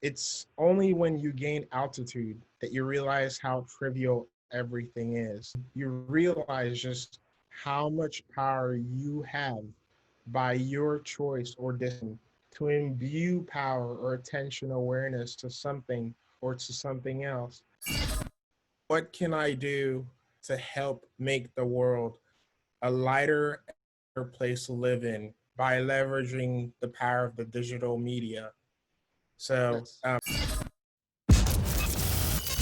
it's only when you gain altitude that you realize how trivial everything is. You realize just how much power you have by your choice or decision to imbue power or attention awareness to something or to something else. What can I do to help make the world a lighter place to live in by leveraging the power of the digital media? So, Yes.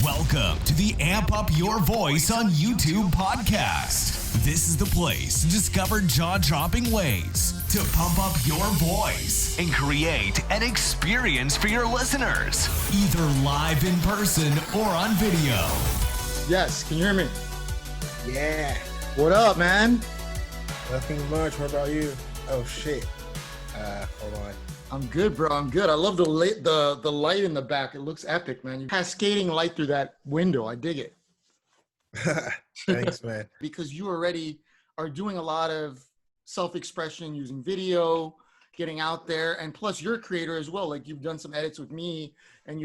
Welcome to the Amp Up Your Voice on YouTube podcast. This is the place to discover jaw-dropping ways to pump up your voice and create an experience for your listeners, either live in person or on video. Yes, can you hear me? yeah, What up, man? nothing much. What about you? Oh shit. Hold on. I'm good, bro. I'm good. I love the light in the back. It looks epic, man. You cascading light through that window. I dig it. Thanks, man. Because you already are doing a lot of self-expression using video, getting out there, and plus you're a creator as well. Like you've done some edits with me, and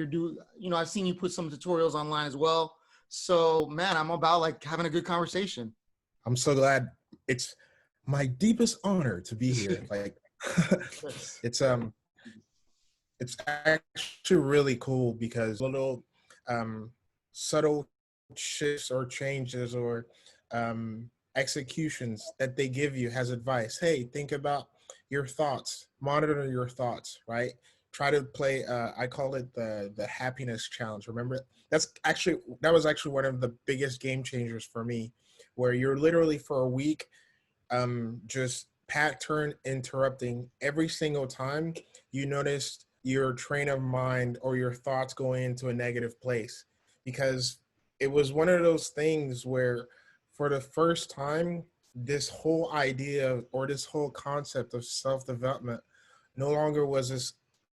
I've seen you put some tutorials online as well. So, man, I'm about like having a good conversation. I'm so glad. It's my deepest honor to be here. Like, Yes. it's actually really cool because little subtle shifts or changes or executions that they give you as advice. Hey, think about your thoughts, monitor your thoughts, right? Try to play. I call it the happiness challenge. Remember, that was actually one of the biggest game changers for me, where you're literally for a week just pattern interrupting every single time you noticed your train of mind or your thoughts going into a negative place, because it was one of those things where for the first time this whole idea or this whole concept of self-development no longer was this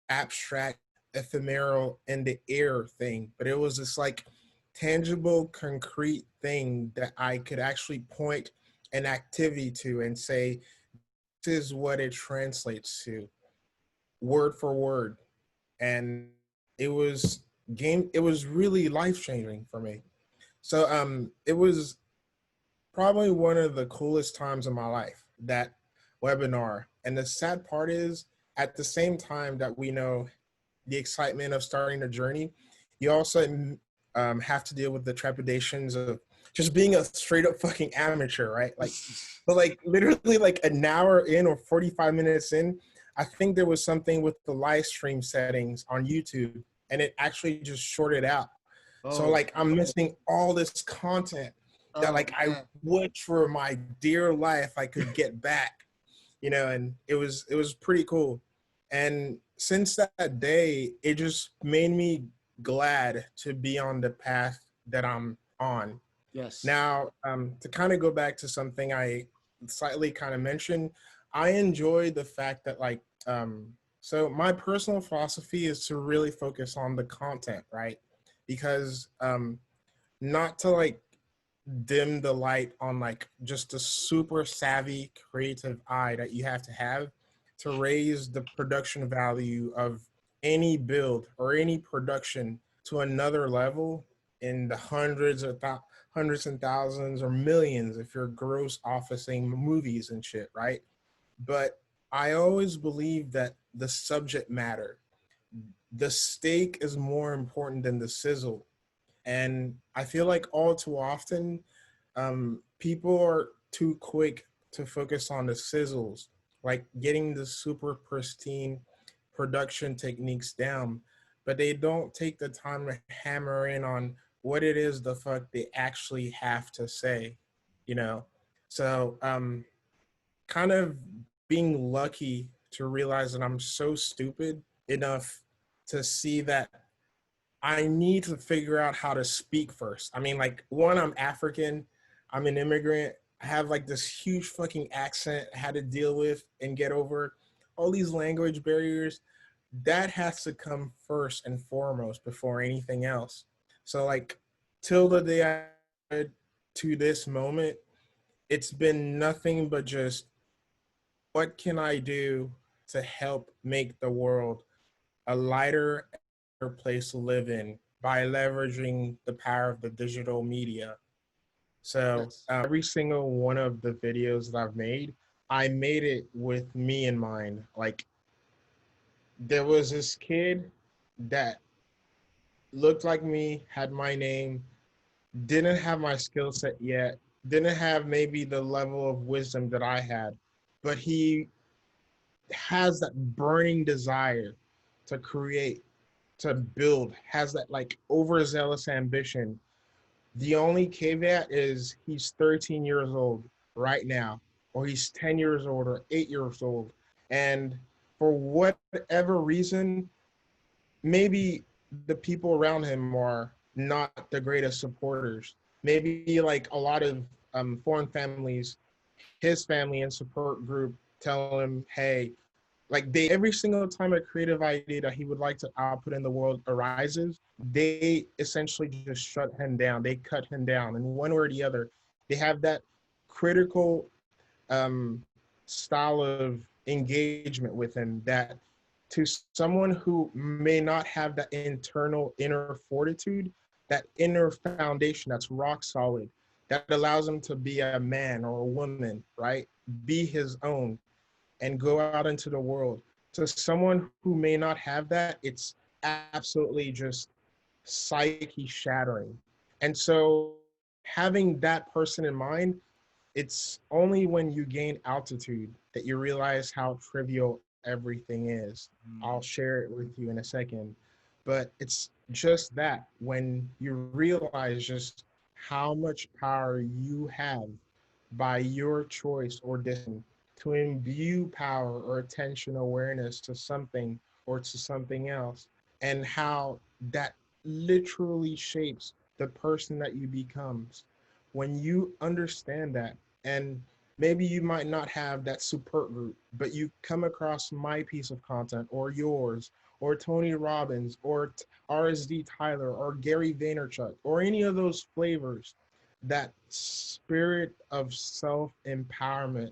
abstract ephemeral in the air thing, but it was this like tangible concrete thing that I could actually point an activity to and say this is what it translates to word for word. And it was it was really life changing for me. So it was probably one of the coolest times in my life, that webinar. And the sad part is, at the same time that we know the excitement of starting the journey, you also have to deal with the trepidations of just being a straight up fucking amateur, right? Like, but like literally like an hour in or 45 minutes in, I think there was something with the live stream settings on YouTube, and it actually just shorted out. So Oh, like I'm missing all this content that oh like I man. wish for my dear life I could get back, and it was pretty cool. And since that day, it just made me glad to be on the path that I'm on. Yes. Now, to kind of go back to something I slightly kind of mentioned, I enjoy the fact that so my personal philosophy is to really focus on the content, right? Because not to like dim the light on like just a super savvy creative eye that you have to raise the production value of any build or any production to another level in the hundreds and thousands or millions if you're gross officing movies and shit, right? But I always believe that the subject matter, the steak is more important than the sizzle. And I feel like all too often, people are too quick to focus on the sizzles, like getting the super pristine production techniques down, but they don't take the time to hammer in on what it is the fuck they actually have to say, you know? So, kind of being lucky to realize that I'm so stupid enough to see that I need to figure out how to speak first. I mean, like, one, I'm African, I'm an immigrant, I have like this huge fucking accent I had to deal with and get over, all these language barriers. That has to come first and foremost before anything else. So, like, till the day I to this moment, it's been nothing but just what can I do to help make the world a lighter place to live in by leveraging the power of the digital media. So Yes. every single one of the videos that I've made, I made it with me in mind. Like there was this kid that looked like me, had my name, didn't have my skill set yet, didn't have maybe the level of wisdom that I had, but he has that burning desire to create, to build, has that like overzealous ambition. The only caveat is he's 13 years old right now, or he's 10 years old or 8 years old. And for whatever reason, maybe the people around him are not the greatest supporters. Maybe like a lot of foreign families, his family and support group tell him, hey, like they every single time a creative idea that he would like to output in the world arises, they essentially just shut him down. They cut him down in one way or the other. They have that critical style of engagement with him that to someone who may not have that internal inner fortitude, that inner foundation that's rock solid, that allows him to be a man or a woman, right? Be his own and go out into the world. To someone who may not have that, it's absolutely just psyche shattering. And so having that person in mind, it's only when you gain altitude that you realize how trivial everything is. I'll share it with you in a second. But it's just that when you realize just how much power you have by your choice or decision to imbue power or attention awareness to something or to something else, and how that literally shapes the person that you becomes. When you understand that, and maybe you might not have that support group, but you come across my piece of content or yours or Tony Robbins or RSD Tyler or Gary Vaynerchuk or any of those flavors, that spirit of self empowerment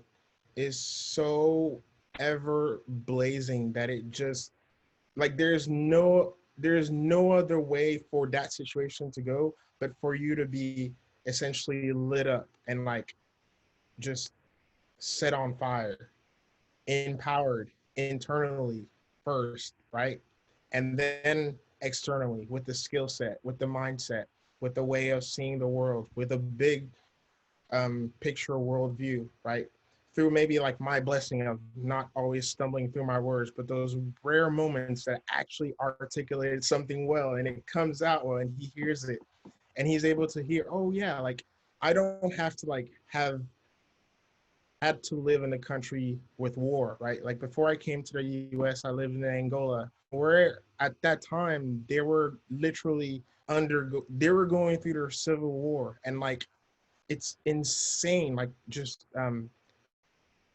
is so ever blazing that it just like there's no other way for that situation to go but for you to be essentially lit up and like just set on fire, empowered internally first, right? And then externally with the skill set, with the mindset, with the way of seeing the world, with a big picture worldview, right? Through maybe like my blessing of not always stumbling through my words, but those rare moments that actually articulated something well and it comes out well and he hears it and he's able to hear, oh yeah, like I don't have to like have had to live in a country with war, right? Like before I came to the US, I lived in Angola, where at that time they were literally they were going through their civil war and like it's insane like just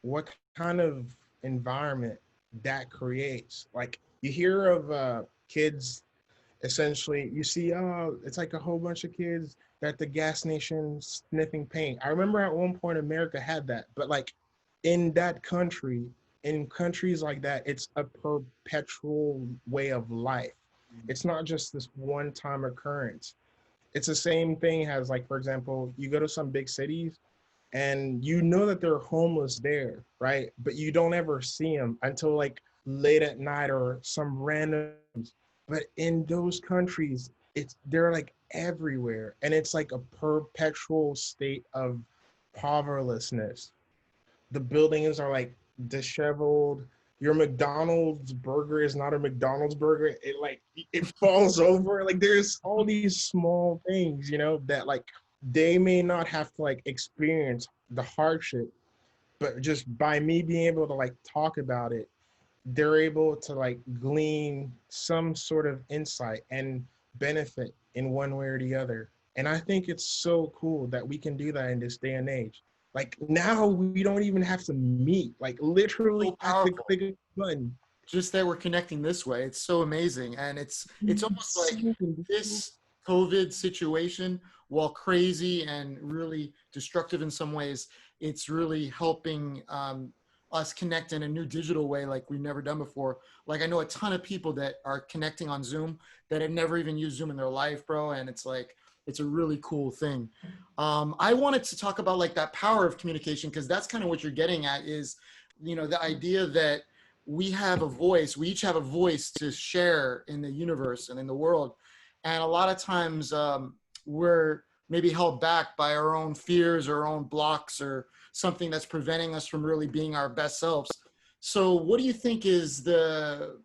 what kind of environment that creates. Like you hear of kids essentially, you see, oh, it's like a whole bunch of kids at the gas station sniffing paint. I remember at one point America had that, but like in that country, in countries like that, it's a perpetual way of life. It's not just this one time occurrence. It's the same thing as like, for example, you go to some big cities and you know that they're homeless there, right? But you don't ever see them until like late at night or some random. But in those countries, they're like everywhere, and it's like a perpetual state of powerlessness. The buildings are like disheveled. Your McDonald's burger is not a McDonald's burger. It falls over. Like there's all these small things, that like they may not have to like experience the hardship, but just by me being able to like talk about it, they're able to like glean some sort of insight and benefit in one way or the other. And I think it's so cool that we can do that in this day and age. Like now we don't even have to meet, like literally So at the powerful. click of a button. Just that we're connecting this way. It's so amazing. And it's almost like this COVID situation, while crazy and really destructive in some ways, it's really helping us connect in a new digital way like we've never done before. Like I know a ton of people that are connecting on Zoom that have never even used Zoom in their life, bro. And it's like, it's a really cool thing. I wanted to talk about like that power of communication, because that's kind of what you're getting at is, you know, the idea that we have a voice, we each have a voice to share in the universe and in the world. And a lot of times we're maybe held back by our own fears or our own blocks or something that's preventing us from really being our best selves. So what do you think is the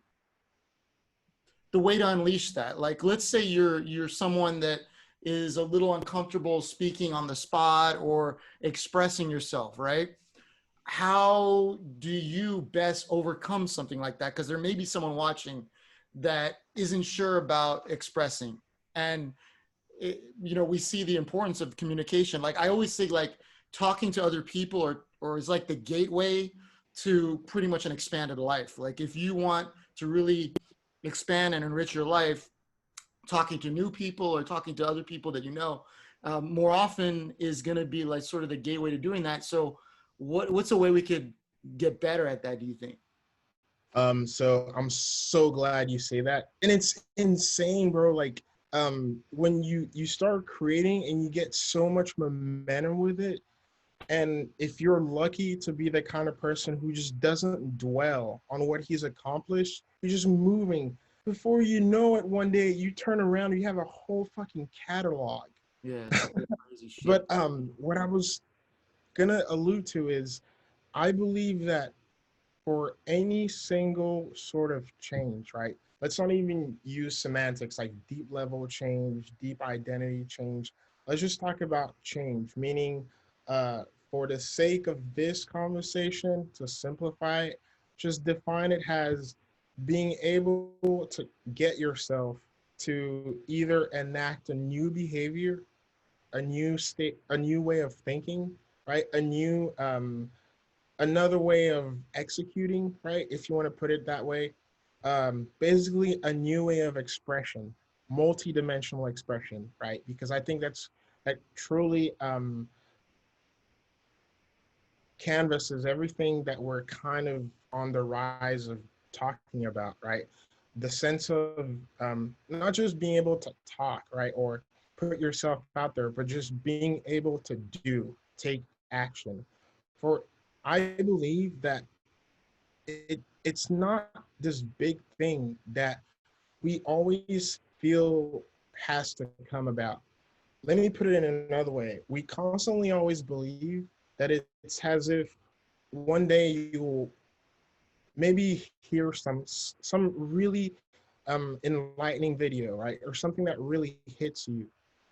way to unleash that? Like, let's say you're someone that is a little uncomfortable speaking on the spot or expressing yourself, right? How do you best overcome something like that? Because there may be someone watching that isn't sure about expressing. And you know, we see the importance of communication. Like I always think like talking to other people or is like the gateway to pretty much an expanded life. Like if you want to really expand and enrich your life, talking to new people or talking to other people that you know more often is going to be like sort of the gateway to doing that. So what's a way we could get better at that, do you think? So I'm so glad you say that. And it's insane, bro. Like, when you start creating and you get so much momentum with it, and if you're lucky to be the kind of person who just doesn't dwell on what he's accomplished, you're just moving. Before you know it, one day you turn around and you have a whole fucking catalog. Yeah, it's crazy shit. But what I was gonna allude to is I believe that for any single sort of change, right? Let's not even use semantics like deep level change, deep identity change. Let's just talk about change, meaning for the sake of this conversation, to simplify it, just define it as being able to get yourself to either enact a new behavior, a new state, a new way of thinking, right? A new another way of executing, right? If you want to put it that way. Basically a new way of expression, multi-dimensional expression, right? Because I think that truly canvases everything that we're kind of on the rise of talking about, right? The sense of not just being able to talk, right, or put yourself out there, but just being able to take action. For I believe that it's not this big thing that we always feel has to come about. Let me put it in another way. We constantly always believe that it's as if one day you will maybe hear some really enlightening video, right? Or something that really hits you.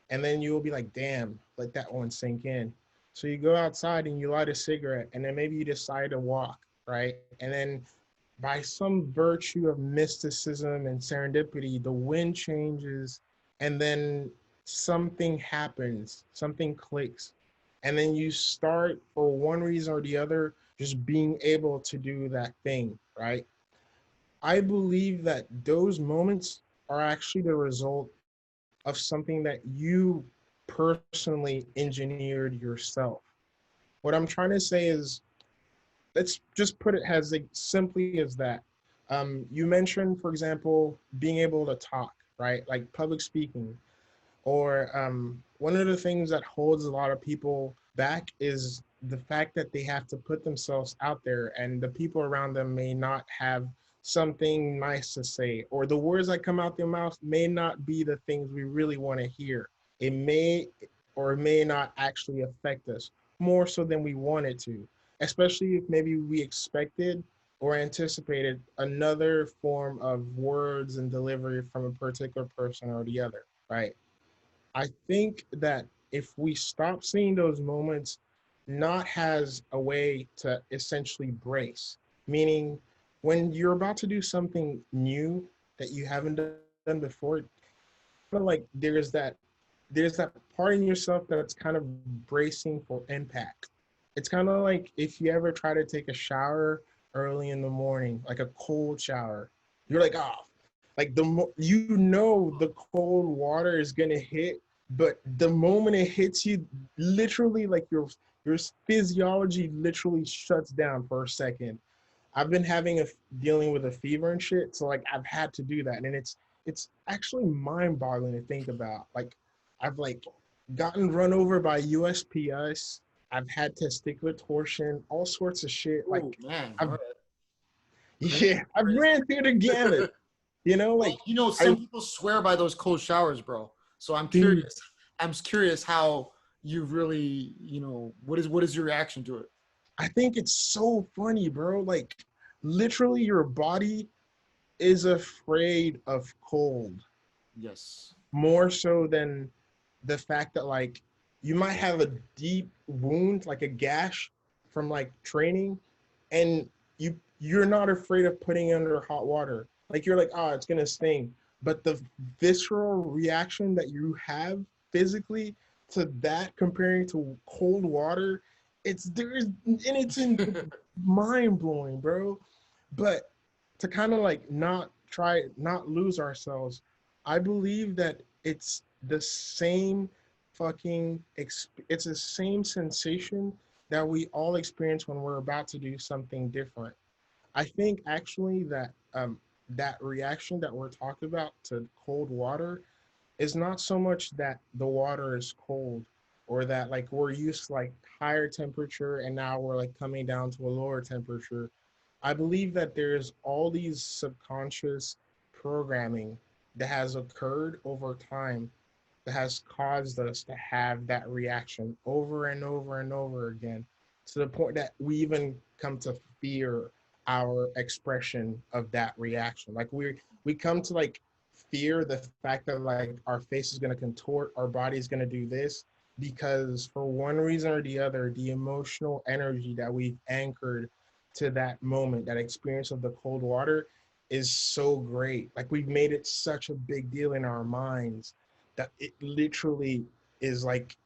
And then you'll be like, damn, let that one sink in. So you go outside and you light a cigarette, and then maybe you decide to walk, right? And then by some virtue of mysticism and serendipity, the wind changes, and then something happens, something clicks. And then you start, for one reason or the other, just being able to do that thing, right? I believe that those moments are actually the result of something that you personally engineered yourself. What I'm trying to say is, let's just put it as like simply as that. You mentioned, for example, being able to talk, right? Like public speaking. Or one of the things that holds a lot of people back is the fact that they have to put themselves out there and the people around them may not have something nice to say, or the words that come out their mouth may not be the things we really want to hear. It may or may not actually affect us more so than we want it to, especially if maybe we expected or anticipated another form of words and delivery from a particular person or the other, right? I think that if we stop seeing those moments not as a way to essentially brace, meaning when you're about to do something new that you haven't done before, feel like there's that part in yourself that's kind of bracing for impact. It's kind of like if you ever try to take a shower early in the morning, like a cold shower, you're like, oh, like you know the cold water is gonna hit, but the moment it hits you, literally like your physiology literally shuts down for a second. I've been dealing with a fever and shit, so like I've had to do that, and it's actually mind-boggling to think about. Like I've like gotten run over by USPS. I've had testicular torsion, all sorts of shit. Oh Like man, all I've right. Crazy, yeah, I've crazy. ran through the gamut. You know, Well, like you know, I some people swear by those cold showers, bro. So I'm dude, curious. I'm curious how you've really, you know, what is your reaction to it? I think it's so funny, bro. Like literally your body is afraid of cold Yes. more so than the fact that like you might have a deep wound, like a gash from like training, and you're not afraid of putting it under hot water. Like you're like, oh, it's gonna sting. But the visceral reaction that you have physically to that comparing to cold water, it's mind blowing, bro. But to kind of like not lose ourselves, I believe that it's the same it's the same sensation that we all experience when we're about to do something different. I think actually that that reaction that we're talking about to cold water is not so much that the water is cold or that like we're used to like higher temperature and now we're like coming down to a lower temperature. I believe that there's all these subconscious programming that has occurred over time that has caused us to have that reaction over and over and over again to the point that we even come to fear our expression of that reaction. Like we come to like fear the fact that like our face is going to contort, our body is going to do this because for one reason or the other, the emotional energy that we've anchored to that moment, that experience of the cold water is so great. Like we've made it such a big deal in our minds that it literally is like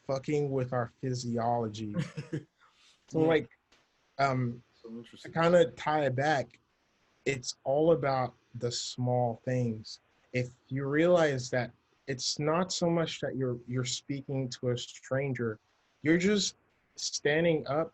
fucking with our physiology. So Yeah. like So to interesting. kind of tie it back, it's all about the small things. If you realize that it's not so much that you're speaking to a stranger, you're just standing up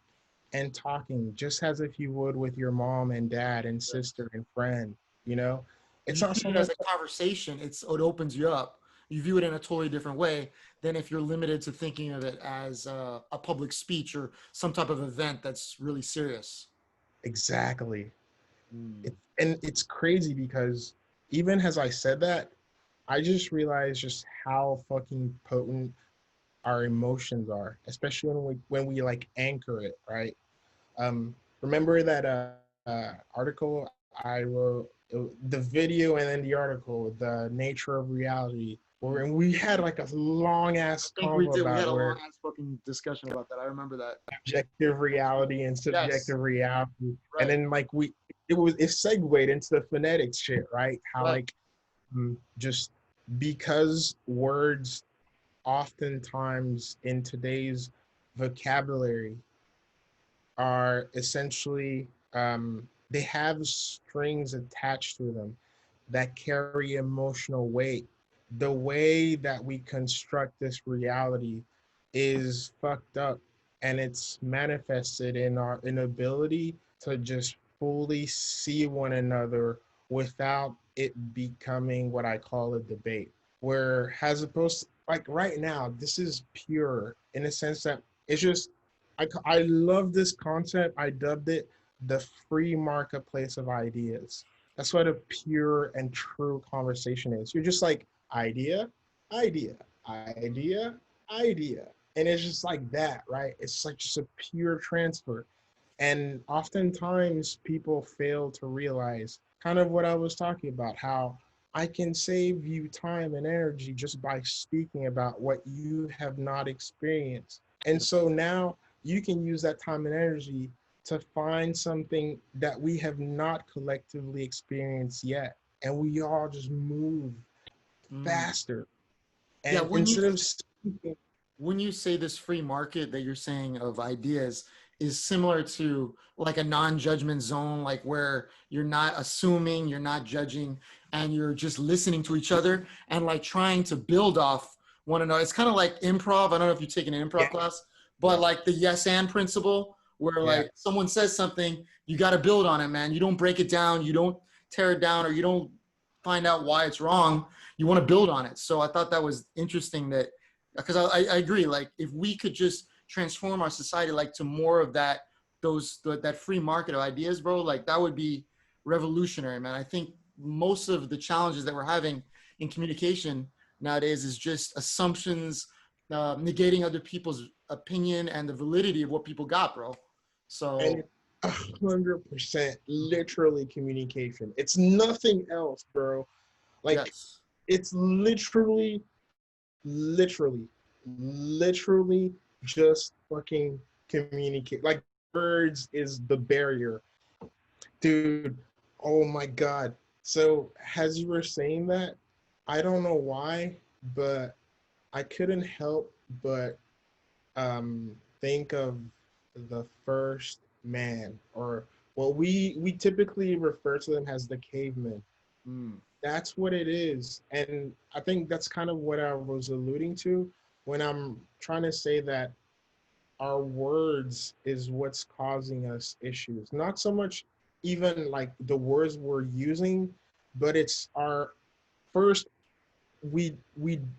and talking just as if you would with your mom and dad and Yes. sister and friend, you know? If It's you not treat so it as much a conversation, it opens you up. You view it in a totally different way than if you're limited to thinking of it as a public speech or some type of event that's really serious. exactly. Mm. And it's crazy because even as I said that, I just realized just how fucking potent our emotions are, especially when we like anchor it, right? Remember that article I wrote, the video and then the article, the nature of reality, Mm. where we had like a long I ass think we convo did. We had about a long where ass fucking discussion about that. I remember that. objective reality and Yes. subjective reality, and Right. then like it segued into the phonetics shit, right? How Right. like just because words oftentimes in today's vocabulary are essentially they have strings attached to them that carry emotional weight. The way that we construct this reality is fucked up, and it's manifested in our inability to just fully see one another without it becoming what I call a debate. Where, as opposed to, like right now, this is pure in a sense that it's just I love this concept. I dubbed it the free marketplace of ideas. That's what a pure and true conversation is. You're just like idea, idea, idea, idea. And it's just like that, right? It's like just a pure transfer. And oftentimes people fail to realize kind of what I was talking about, how I can save you time and energy just by speaking about what you have not experienced. And so now you can use that time and energy to find something that we have not collectively experienced yet. And we all just move Mm. faster. Yeah. And instead of speaking, When you say this free market that you're saying of ideas is similar to like a non-judgment zone, like where you're not assuming, you're not judging, and you're just listening to each other and like trying to build off one another. It's kind of like improv. I don't know if you've taken an yeah, improv class, but like the yes and principle, where like someone says something, you got to build on it, man. You don't break it down, you don't tear it down, or you don't find out why it's wrong. You want to build on it. So I thought that was interesting, that because I agree, like if we could just transform our society like to more of that, that free market of ideas, bro, like that would be revolutionary, man. I think most of the challenges that we're having in communication nowadays is just assumptions, negating other people's opinion and the validity of what people got, bro. So And 100% literally communication. It's nothing else, bro. Like yes, it's literally, literally just fucking communicate. Like words is the barrier. Dude, oh my God. So as you were saying that, I don't know why, but I couldn't help but think of the first man, or what we typically refer to them as the cavemen. mm, That's what it is. And I think that's kind of what I was alluding to when I'm trying to say that our words is what's causing us issues. Not so much even like the words we're using, but it's our first, we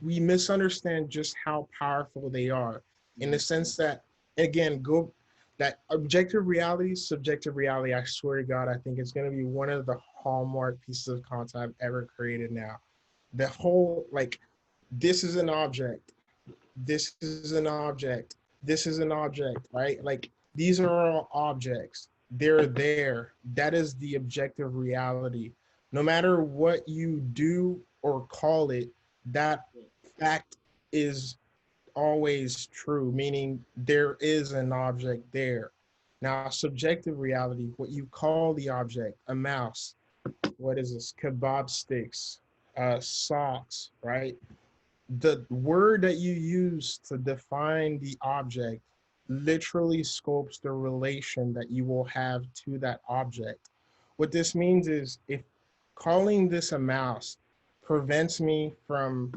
misunderstand just how powerful they are, in the sense that, again, go that objective reality, subjective reality, I swear to God, I think it's going to be one of the hallmark pieces of content I've ever created now. The whole, like, this is an object, this is an object, this is an object, right? Like, these are all objects. They're there. That is the objective reality. No matter what you do or call it, that fact is always true, meaning there is an object there. Now, subjective reality, what you call the object, a mouse, what is this, kebab sticks, socks, right? The word that you use to define the object literally scopes the relation that you will have to that object. What this means is, if calling this a mouse prevents me from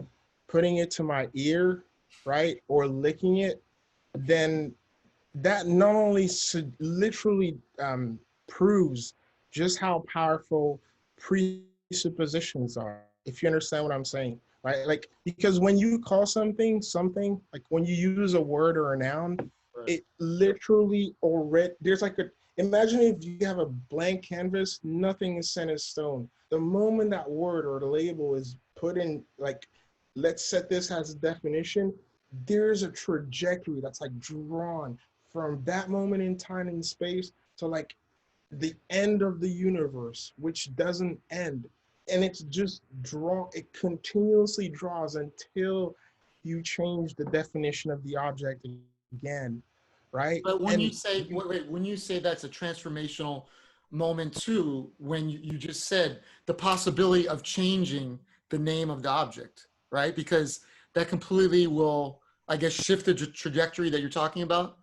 putting it to my ear, right, or licking it, then that not only literally proves just how powerful presuppositions are, if you understand what I'm saying, right? Like, because when you call something something, like when you use a word or a noun, right. it literally already, there's like a, imagine if you have a blank canvas, nothing is set in stone. The moment that word or the label is put in, like, let's set this as a definition, there's a trajectory that's like drawn from that moment in time and space to like the end of the universe, which doesn't end. And it's just it continuously draws until you change the definition of the object again, right? But when you And say, wait, when you say that's a transformational moment too, when you just said the possibility of changing the name of the object, right? Because that completely will, I guess, shift the trajectory that you're talking about.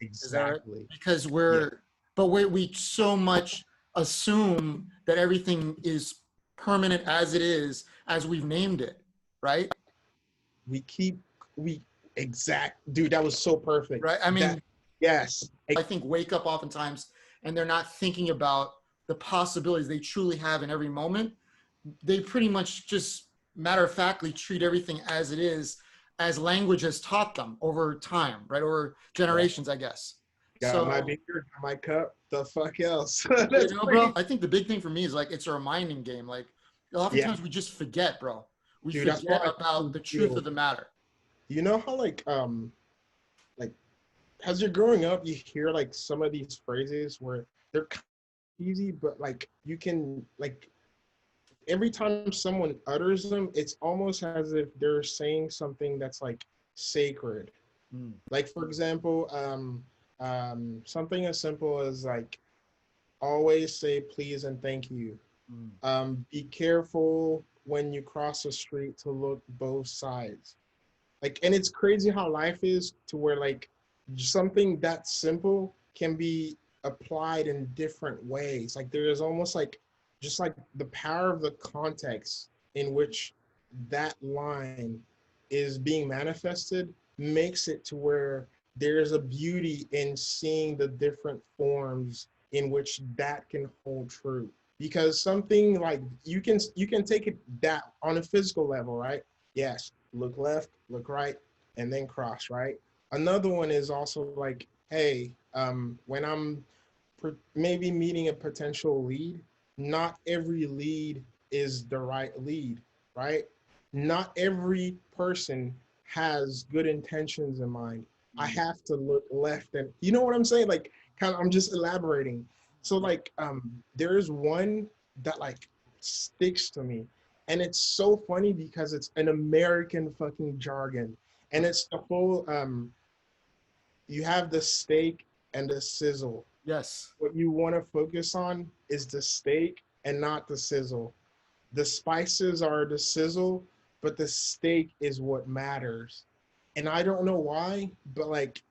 Is that right? exactly. Because Yeah. but we so much assume that everything is permanent as it is, as we've named it, right? We keep, we, exact, dude, that was so perfect. Right. I That, mean, yes. I think wake up oftentimes and they're not thinking about the possibilities they truly have in every moment. They pretty much just matter of factly treat everything as it is, as language has taught them over time, right? Over generations, I guess. Got So, my beer, got my cup, the fuck else? you That's know, bro, crazy. I think the big thing for me is like it's a reminding game. Like Yeah, oftentimes we just forget, bro. We dude, that's why forget I about the truth feel, of the matter. you know how like as you're growing up, you hear like some of these phrases where they're kind of easy, but like you can, like, every time someone utters them, it's almost as if they're saying something that's like sacred. Mm, Like, for example, something as simple as like, always say please and thank you. mm. Be careful when you cross the street to look both sides. Like, and it's crazy how life is, to where like something that simple can be applied in different ways. Like, there is almost like, just like the power of the context in which that line is being manifested makes it to where there's a beauty in seeing the different forms in which that can hold true. Because something like you can take it that on a physical level, right? Yes, look left, look right, and then cross, right? Another one is also like, hey, when I'm maybe meeting a potential lead, not every lead is the right lead, right? Not every person has good intentions in mind. I have to look left, and you know what I'm saying? Like, kind of, I'm just elaborating. So like, there is one that like sticks to me, and it's so funny because it's an American fucking jargon, and it's the whole you have the steak and the sizzle. Yes. What you want to focus on is the steak and not the sizzle. The spices are the sizzle, but the steak is what matters. And I don't know why, but like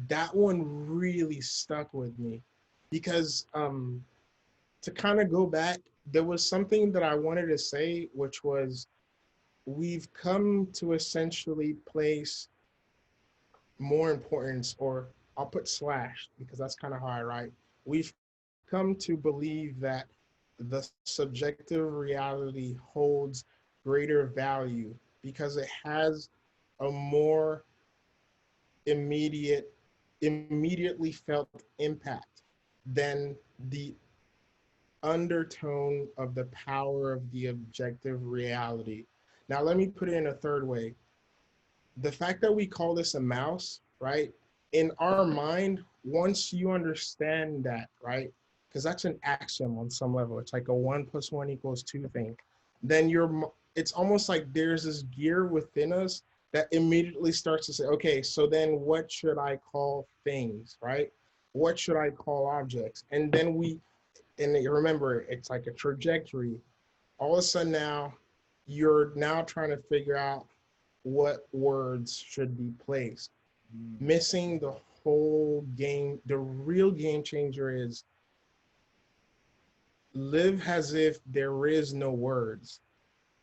that one really stuck with me because to kind of go back, there was something that I wanted to say, which was we've come to essentially place more importance, or I'll put slash because that's kind of how I write. We've come to believe that the subjective reality holds greater value because it has a more immediate, immediately felt impact than the undertone of the power of the objective reality. Now, let me put it in a third way. The fact that we call this a mouse, right? In our mind, once you understand that, right? Because that's an axiom on some level. It's like a 1 + 1 = 2 thing. Then it's almost like there's this gear within us that immediately starts to say, okay, so then what should I call things, right? What should I call objects? And then and remember, it's like a trajectory. All of a sudden now, you're now trying to figure out what words should be placed. Missing the whole game. The real game changer is live as if there is no words.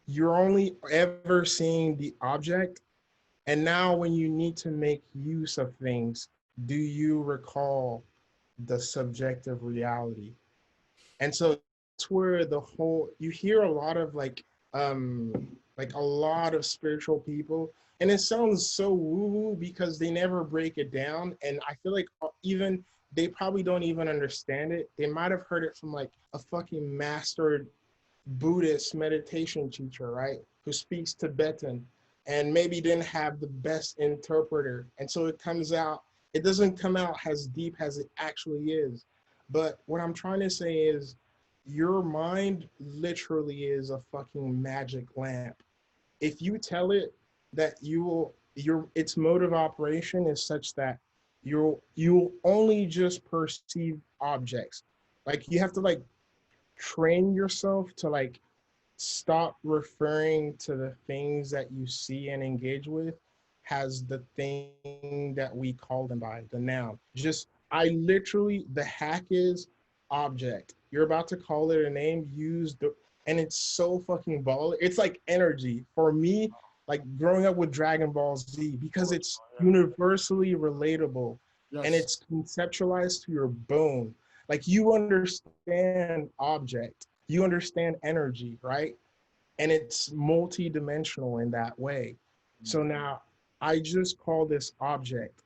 You're only ever seeing the object. And now, when you need to make use of things, do you recall the subjective reality? And so that's where the whole you hear a lot of like a lot of spiritual people, and it sounds so woo woo because they never break it down, and I feel like even they probably don't even understand it. They might have heard it from like a fucking mastered Buddhist meditation teacher, right, who speaks Tibetan and maybe didn't have the best interpreter, and so it doesn't come out as deep as it actually is. But what I'm trying to say is your mind literally is a fucking magic lamp. If you tell it that its mode of operation is such that you'll only just perceive objects. Like you have to like train yourself to like stop referring to the things that you see and engage with as the thing that we call them by, the noun. Just the hack is object. You're about to call it a name, and it's so fucking baller. It's like energy. For me, like growing up with Dragon Ball Z, because it's universally relatable and Yes. it's conceptualized to your bone. Like you understand object, you understand energy, right? And it's multi-dimensional in that way. So now I just call this object.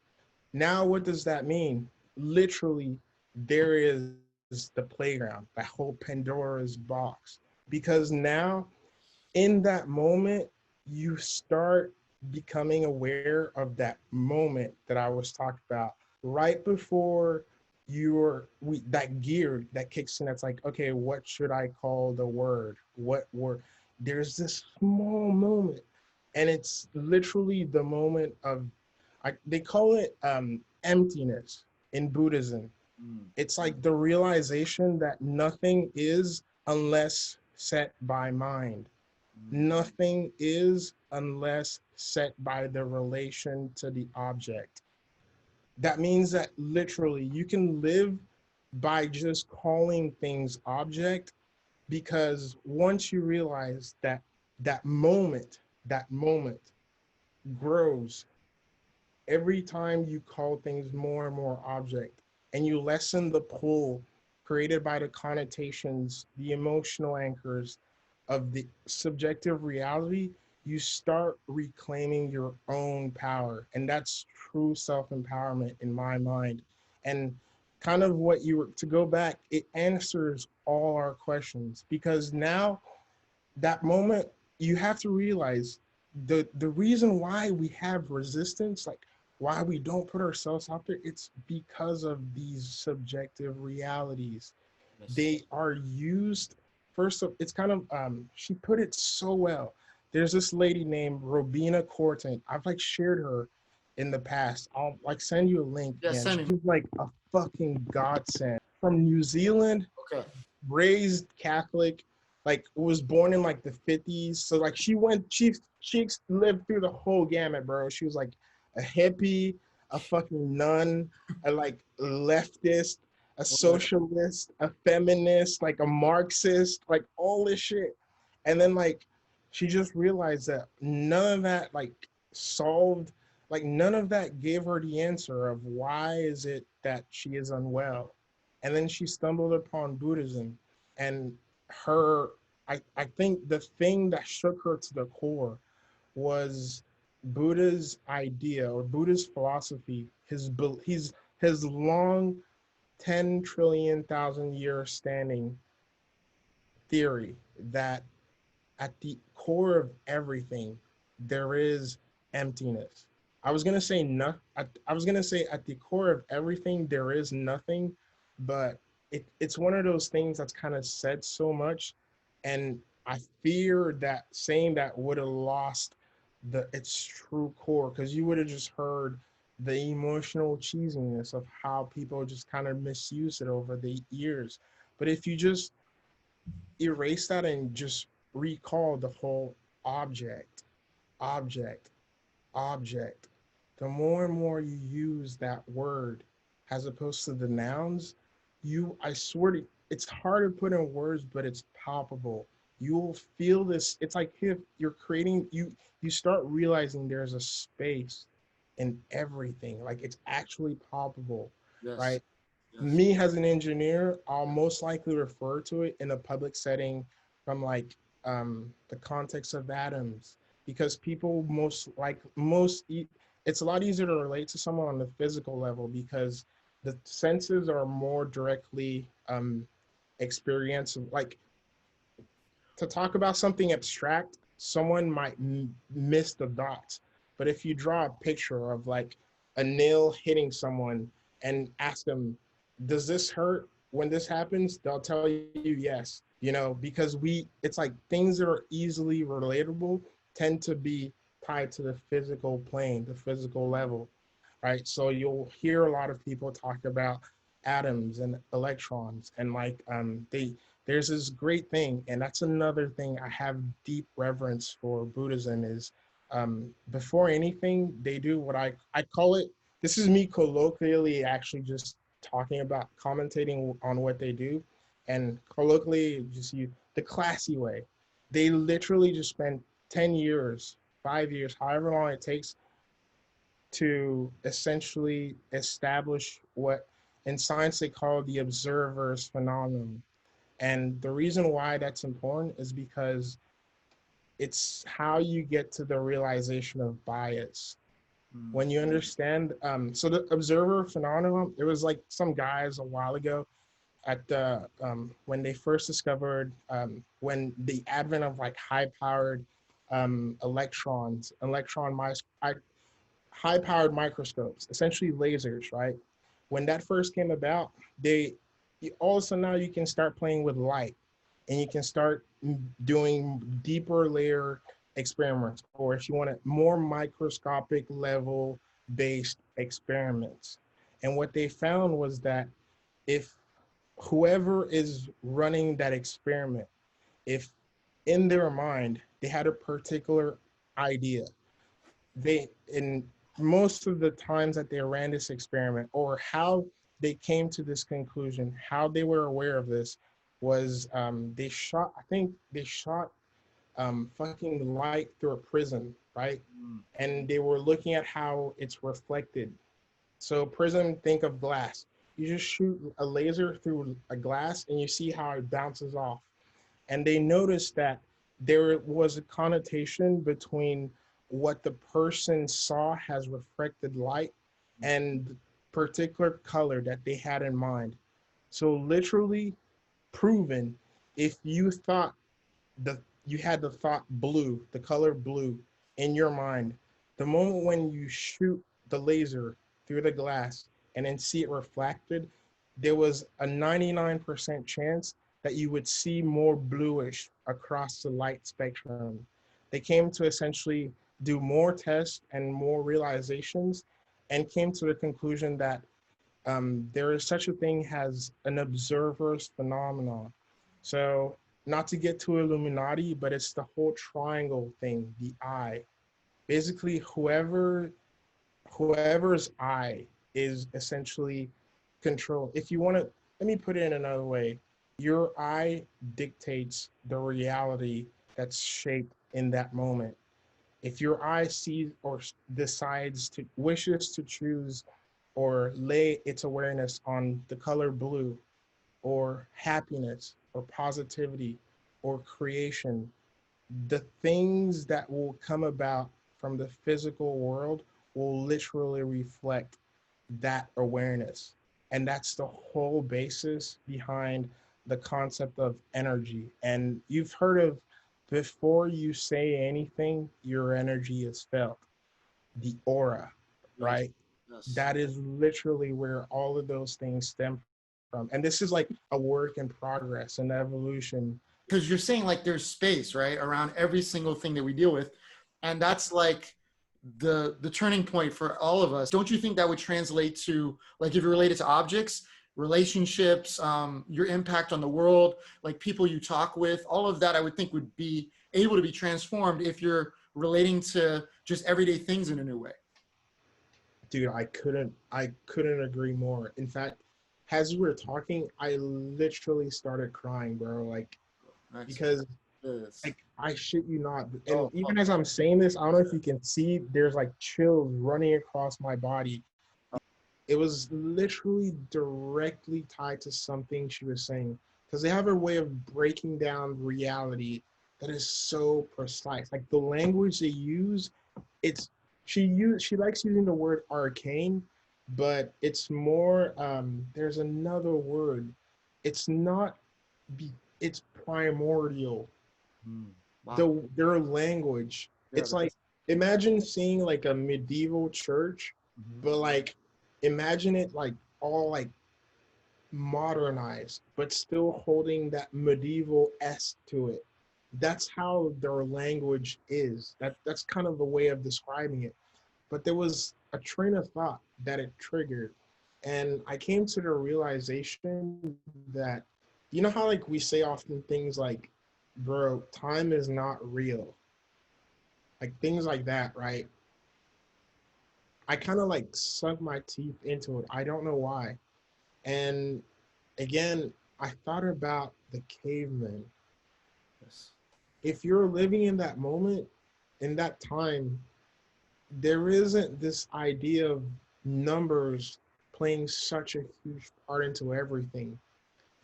Now what does that mean? Literally, there is the playground, that whole Pandora's box. Because now in that moment, you start becoming aware of that moment that I was talking about right before that gear that kicks in. That's like, okay, what should I call the word? What word? There's this small moment, and it's literally the moment of, they call it emptiness in Buddhism. It's like the realization that nothing is unless set by mind. Nothing is unless set by the relation to the object. That means that literally you can live by just calling things object, because once you realize that that moment grows, every time you call things more and more object and you lessen the pull created by the connotations, the emotional anchors of the subjective reality, you start reclaiming your own power. And that's true self empowerment in my mind. And kind of what you were to go back, it answers all our questions because now that moment you have to realize the reason why we have resistance, like why we don't put ourselves out there, it's because of these subjective realities. Yes. They are used first of it's kind of she put it so well. There's this lady named Robina Corton. I've like shared her in the past. I'll like send you a link, Yeah, man. send She's me. like a fucking godsend from New Zealand, Okay. raised Catholic, like was born in like the 50s. So like she lived through the whole gamut, bro. She was like a hippie, a fucking nun, a like leftist, a Okay. socialist, a feminist, like a Marxist, like all this shit. And then like she just realized that none of that like solved, like none of that gave her the answer of why is it that she is unwell. And then she stumbled upon Buddhism, and her I think the thing that shook her to the core was Buddha's idea or Buddha's philosophy, his long 10 trillion thousand year standing theory that at the core of everything there is emptiness. I was gonna say no. I was gonna say at the core of everything there is nothing, but it's one of those things that's kind of said so much, and I fear that saying that would have lost its true core because you would have just heard the emotional cheesiness of how people just kind of misuse it over the years. But if you just erase that and just recall the whole object, object, object. The more and more you use that word as opposed to the nouns, I swear to, it's hard to put in words, but it's palpable. You'll feel this. It's like if you're creating, you start realizing there's a space in everything. Like it's actually palpable, Yes. right? Yes. Me as an engineer, I'll most likely refer to it in a public setting from like the context of atoms because people it's a lot easier to relate to someone on the physical level because the senses are more directly experiential. Like to talk about something abstract, someone might miss the dots. But if you draw a picture of like a nail hitting someone and ask them, does this hurt when this happens? They'll tell you yes, because it's like things that are easily relatable tend to be tied to the physical plane, the physical level, right? So you'll hear a lot of people talk about atoms and electrons and like there's this great thing, and that's another thing I have deep reverence for Buddhism is before anything they do what I call it, this is me colloquially actually just talking about commentating on what they do, and colloquially just you the classy way. They literally just spend 10 years, 5 years, however long it takes to essentially establish what in science they call the observer's phenomenon. And the reason why that's important is because it's how you get to the realization of bias. Mm. When you understand, so the observer phenomenon, there was like some guys a while ago at the when they first discovered when the advent of like high-powered high-powered microscopes, essentially lasers, right? When that first came about, they all of a sudden now you can start playing with light and you can start doing deeper layer experiments, or if you want it, more microscopic level based experiments. And what they found was that if whoever is running that experiment, if in their mind they had a particular idea, they in most of the times that they ran this experiment or how they came to this conclusion, how they were aware of this was they shot fucking light through a prism, right? Mm. And they were looking at how it's reflected. So prism, think of glass. You just shoot a laser through a glass and you see how it bounces off. And they noticed that there was a connotation between what the person saw as reflected light and the particular color that they had in mind. So literally proven, if you thought the you had the thought blue, the color blue in your mind, the moment when you shoot the laser through the glass and then see it reflected, there was a 99% chance that you would see more bluish across the light spectrum. They came to essentially do more tests and more realizations and came to the conclusion that there is such a thing as an observer's phenomenon. So, not to get too Illuminati, but it's the whole triangle thing, the eye. Basically, whoever's eye is essentially controlled. If you want to, let me put it in another way. Your eye dictates the reality that's shaped in that moment. If your eye sees or decides to wishes to choose or lay its awareness on the color blue or happiness or positivity or creation, the things that will come about from the physical world will literally reflect that awareness. And that's the whole basis behind the concept of energy. And you've heard of before you say anything, your energy is felt, the aura, Yes. right? Yes. That is literally where all of those things stem from. And this is like a work in progress and evolution. Because you're saying like there's space, right, around every single thing that we deal with, and that's like the turning point for all of us. Don't you think that would translate to, like, if you're related to objects, relationships, your impact on the world, like people you talk with, all of that I would think would be able to be transformed if you're relating to just everyday things in a new way. Dude, I couldn't agree more. In fact, as we were talking, I literally started crying, bro. Like, Excellent. because Yes. like I shit you not. And Oh, even as I'm saying this, I don't know if you can see, there's like chills running across my body. It was literally directly tied to something she was saying. Because they have a way of breaking down reality that is so precise. Like the language they use, it's she likes using the word arcane, but it's more there's another word. It's not be it's primordial. mm, wow. Their language. Yeah, It's like, that's. imagine seeing like a medieval church, Mhm. but like imagine it like all like modernized, but still holding that medieval s to it. That's how their language is. That's kind of the way of describing it. But there was a train of thought that it triggered, and I came to the realization that, you know how like we say often things like, bro, time is not real, like things like that, right? I kind of like sunk my teeth into it. I don't know why. And again, I thought about the cavemen. Yes. If you're living in that moment, in that time, there isn't this idea of numbers playing such a huge part into everything.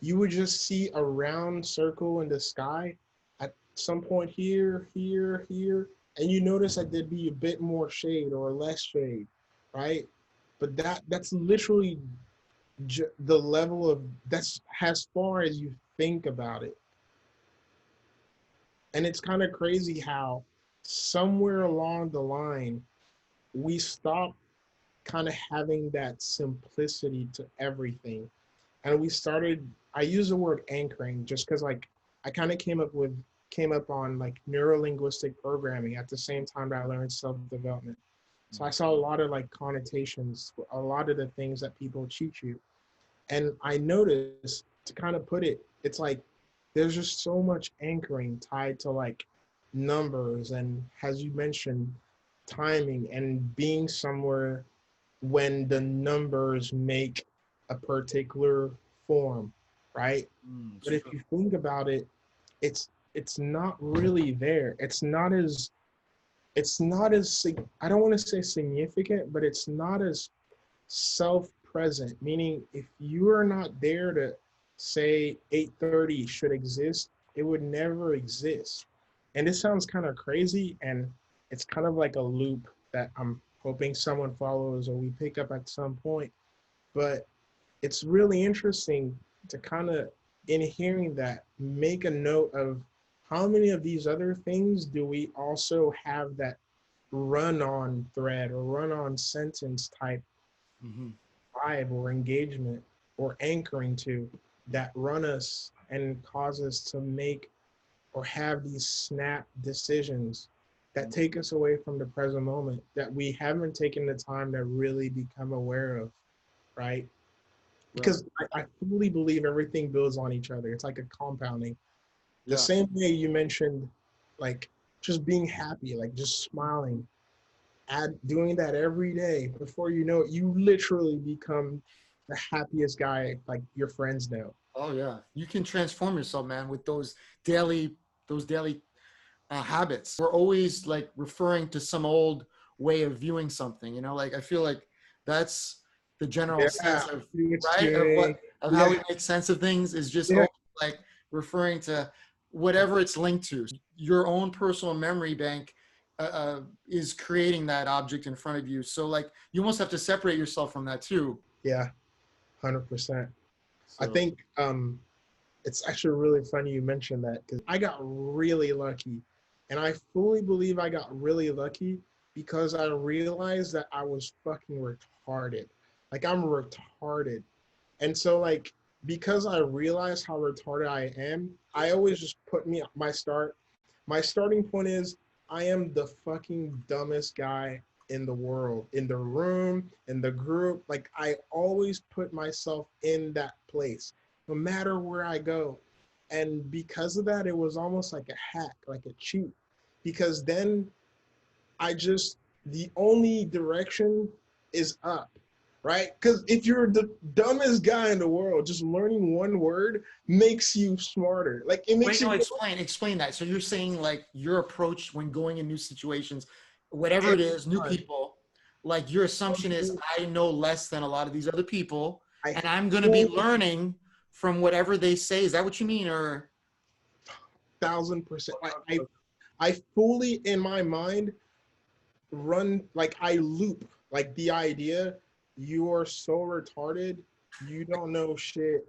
You would just see a round circle in the sky at some point here, here, here, and you notice that there'd be a bit more shade or less shade, right? But that's literally the level of, that's as far as you think about it. And it's kind of crazy how somewhere along the line we stop kind of having that simplicity to everything, and we started, I use the word anchoring just because like I kind of came up on like neurolinguistic programming at the same time that I learned self-development. So I saw a lot of like connotations, a lot of the things that people teach you. And I noticed, to kind of put it, it's like there's just so much anchoring tied to like numbers and, as you mentioned, timing and being somewhere when the numbers make a particular form, right? Mm, But if true. you think about it, it's it's not really there. It's not as I don't want to say significant, but it's not as self-present. Meaning, if you are not there to say 8:30 should exist, it would never exist. And this sounds kind of crazy, and it's kind of like a loop that I'm hoping someone follows or we pick up at some point. But it's really interesting to kind of, in hearing that, make a note of how many of these other things do we also have that run on thread or run on sentence type Mm-hmm. vibe or engagement or anchoring to, that run us and cause us to make or have these snap decisions that take us away from the present moment that we haven't taken the time to really become aware of, right? Right. Because I fully believe everything builds on each other. It's like a compounding. The Yeah. same way you mentioned, like just being happy, like just smiling, doing that every day. Before you know it, you literally become the happiest guy like your friends know. Oh yeah. You can transform yourself, man, with daily those daily habits. We're always like referring to some old way of viewing something, you know, like I feel like that's the general Yeah, sense I of, see what right, you're doing. of how we Yeah, make sense of things is just yeah, always like referring to whatever it's linked to. Your own personal memory bank is creating that object in front of you. So like you almost have to separate yourself from that too. yeah, 100%. I So think it's actually really funny you mentioned that because I got really lucky. And I fully believe I got really lucky because I realized that I was fucking retarded. Like I'm retarded. And so like because I realized how retarded I am, I always just put me my starting point is I am the fucking dumbest guy in the world, in the room, in the group. Like I always put myself in that place, no matter where I go. And because of that, it was almost like a hack, like a cheat. Because then the only direction is up, right? Because if you're the dumbest guy in the world, just learning one word makes you smarter. Like it makes wait, no, you explain that. So you're saying like your approach when going in new situations, whatever it every is, new time. people, like your assumption is I know less than a lot of these other people, I and I'm gonna be fully, learning from whatever they say. Is that what you mean? Or 1,000%. I fully in my mind run like I loop like the idea you are so retarded, you don't know shit,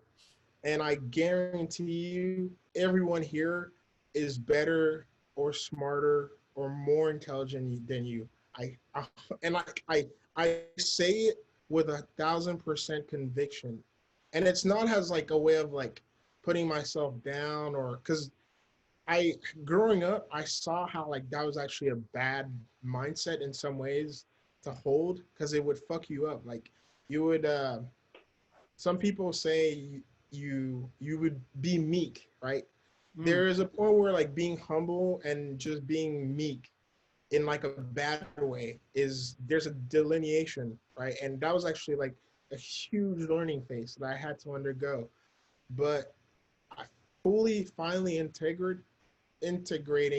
and I guarantee you everyone here is better or smarter or more intelligent than you. I and I say it with 1,000% conviction, and it's not as like a way of like putting myself down or because I growing up, I saw how like that was actually a bad mindset in some ways to hold because it would fuck you up. Like you would some people say you would be meek, right? mm, There is a point where like being humble and just being meek in like a bad way is there's a delineation, right? And that was actually like a huge learning phase that I had to undergo. But I fully finally integrating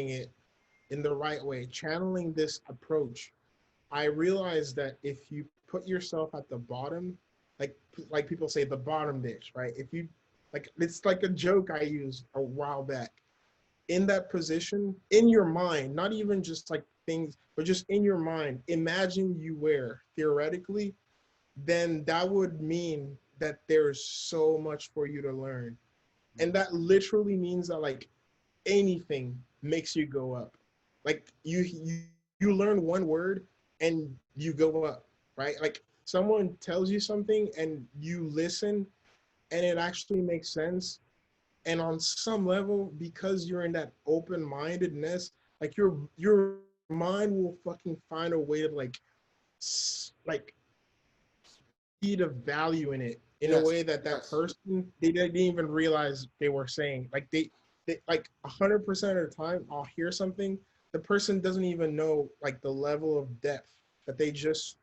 it in the right way, channeling this approach, I realized that if you put yourself at the bottom, like like people say the bottom dish, right? If you like it's like a joke I used a while back. In that position, in your mind, not even just like things, but just in your mind, imagine you were theoretically, then that would mean that there's so much for you to learn. And that literally means that like anything makes you go up. Like you learn one word and you go up, right? Like someone tells you something and you listen and it actually makes sense. And on some level, because you're in that open-mindedness, like your mind will fucking find a way to like see the value in it in a yes, way that that yes, person they didn't even realize they were saying. Like they like 100% of the time, I'll hear something, the person doesn't even know like the level of depth that they just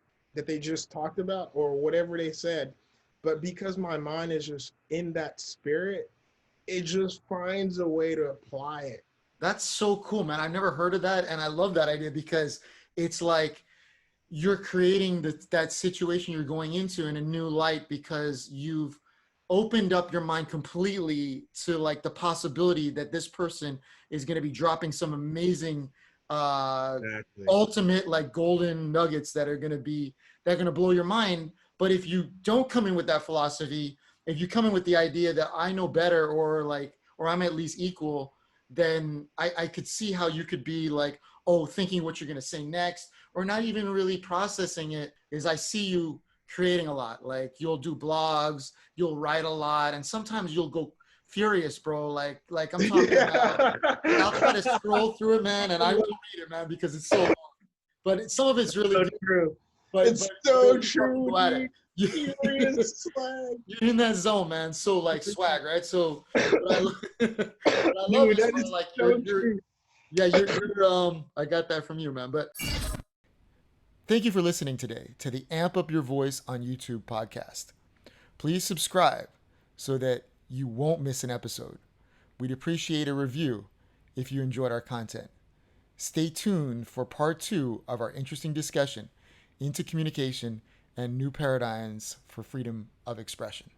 talked about or whatever they said, but because my mind is just in that spirit, it just finds a way to apply it. That's so cool, man. I've never heard of that. And I love that idea because it's like you're creating that situation you're going into in a new light because you've opened up your mind completely to like the possibility that this person is going to be dropping some amazing Exactly. ultimate like golden nuggets that are going to be that are going to blow your mind. But if you don't come in with that philosophy, if you come in with the idea that I know better or I'm at least equal, then I could see how you could be like, oh, thinking what you're going to say next, or not even really processing it. Is I see you creating a lot. Like you'll do blogs, you'll write a lot, and sometimes you'll go furious, bro. Like I'm talking about. Like I'll try to scroll through it, man, and I will read it, man, because it's so long. But some of it's really So good. true. But It's but so you true, go at it. dude. Furious swag. You're in that zone, man. So like swag, right? So what I, what I love Dude, is that bro, is like so you're true. yeah, you're I got that from you, man. But thank you for listening today to the Amp Up Your Voice on YouTube podcast. Please subscribe so that you won't miss an episode. We'd appreciate a review if you enjoyed our content. Stay tuned for part 2 of our interesting discussion into communication and new paradigms for freedom of expression.